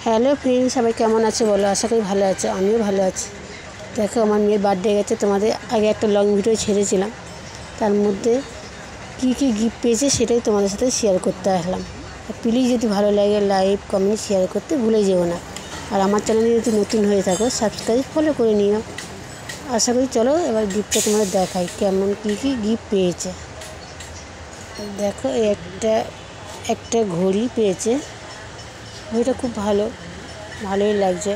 Hello friend, সবাই কেমন আছে বলো? আশা করি ভালো আছে, আমিও ভালো আছি। দেখো, আমার মেয়ের বার্থডে গেছে। তোমাদের আগে একটা লং ভিডিও ছেড়েছিলাম, তার মধ্যে কী কী গিফট পেয়েছে সেটাই তোমাদের সাথে শেয়ার করতে আসলাম। প্লিজ যদি ভালো লাগে লাইক কমেন্ট শেয়ার করতে ভুলে যেও না। আর আমার চ্যানেলে যদি নতুন হয়ে থাকো সাবস্ক্রাইব ফলো করে নিও। আশা করি চলো এবার গিফটটা তোমাদের দেখাই কেমন কী কী গিফট পেয়েছে। দেখো, এই একটা ঘড়ি পেয়েছে। ঘড়িটা খুব ভালোই লাগছে।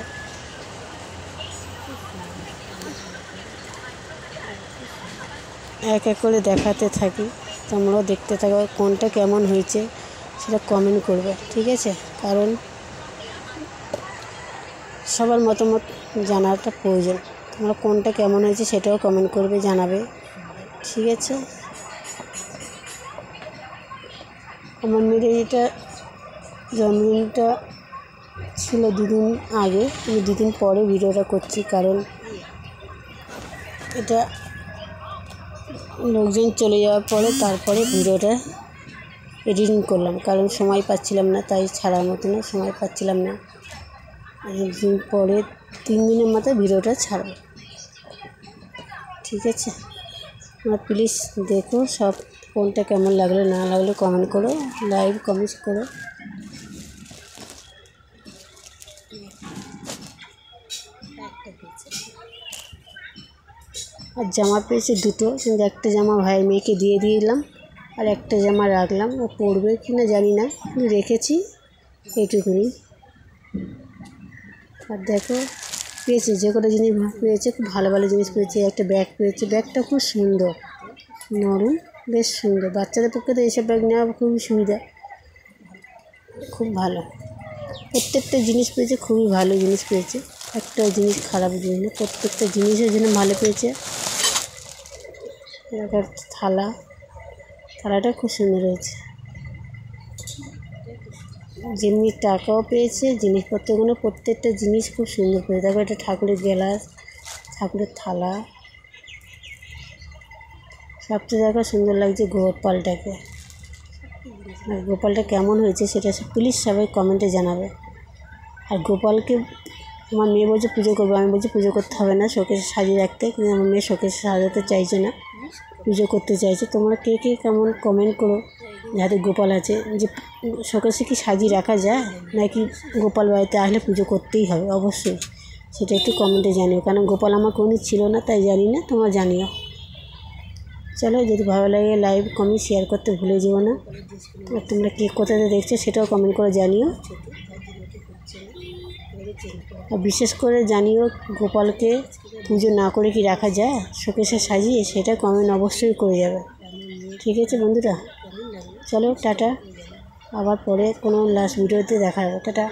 এক এক করে দেখাতে থাকি, তোমরাও দেখতে থাকো কোনটা কেমন হয়েছে সেটা কমেন্ট করবে, ঠিক আছে? কারণ সবার মতামত জানাটা প্রয়োজন। তোমরা কোনটা কেমন হয়েছে সেটাও কমেন্ট করবে, জানাবে, ঠিক আছে? আমার মেয়ের এটা জন্মদিনটা ছিল দুদিন আগে, আমি দুদিন পরে ভিডিওটা করছি, কারণ এটা লোকজন চলে যাওয়ার পরে তারপরে ভিডিওটা এডিটিং করলাম, কারণ সময় পাচ্ছিলাম না, তাই ছাড়ার মতনও সময় পাচ্ছিলাম না। একদিন পরে 3 দিনের মাথায় ভিডিওটা ছাড়ব, ঠিক আছে? তোমরা প্লিজ দেখো সব, কোনটা কেমন লাগলো না লাগলো কমেন্ট করো, লাইক কমেন্ট করো। আর জামা পেয়েছে দুটো, কিন্তু একটা জামা ভাইয়ের মেয়েকে দিয়ে দিলাম, আর একটা জামা রাখলাম। ও পরবে কি না জানি না, কিন্তু রেখেছি এইটুকুনি। আর দেখো, পেয়েছে যে কটা জিনিস পেয়েছে, খুব ভালো ভালো জিনিস পেয়েছে। একটা ব্যাগ পেয়েছে, ব্যাগটা খুব সুন্দর, নরম, বেশ সুন্দর। বাচ্চাদের পক্ষে তো এইসব ব্যাগ নেওয়া খুবই সুবিধা, খুব ভালো। প্রত্যেকটা জিনিস পেয়েছে, খুবই ভালো জিনিস পেয়েছে, একটা জিনিস খারাপ জিনিস না, প্রত্যেকটা জিনিসের জন্য ভালো পেয়েছে। এরকম থালাটা খুব সুন্দর হয়েছে। যেমনি টাকাও পেয়েছে, জিনিসপত্রগুলো প্রত্যেকটা জিনিস খুব সুন্দর পেয়েছে। দেখো, এটা ঠাকুরের গ্লাস, ঠাকুরের থালা, সবচেয়ে দেখো সুন্দর লাগছে গোপালটাকে। আর গোপালটা কেমন হয়েছে সেটা প্লিজ সবাই কমেন্টে জানাবে। আর গোপালকে আমার মেয়ে বলছে পুজো করবো, আমি বলছি পুজো করতে হবে না, শোকেসে সাজিয়ে রাখতে, কিন্তু আমার মেয়ে শোকেসে সাজাতে চাইছে না, পুজো করতে চাইছে। তোমরা কে কে কেমন কমেন্ট করো, যাদের গোপাল আছে, যে শোকেসে কি সাজিয়ে রাখা যায়, নাকি গোপাল বাড়িতে আসলে পুজো করতেই হবে? অবশ্যই সেটা একটু কমেন্টে জানিও, কারণ গোপাল আমার কোনোদিন ছিল না, তাই জানি না, তোমরা জানিও। চলো, যদি ভালো লাগে লাইক কমেন্ট শেয়ার করতে ভুলে যেও না। আর তোমরা কে কোথাতে দেখছো সেটাও কমেন্ট করে জানিও। আর বিশেষ করে জানিও, গোপালকে পুজো না করে কি রাখা যায় শোকেসে সাজিয়ে, সেটা কমেন্ট অবশ্যই করে যাবে, ঠিক আছে বন্ধুরা? চলো টাটা, আবার পরে কোনো লাস্ট ভিডিওতে দেখা হবে। টাটা।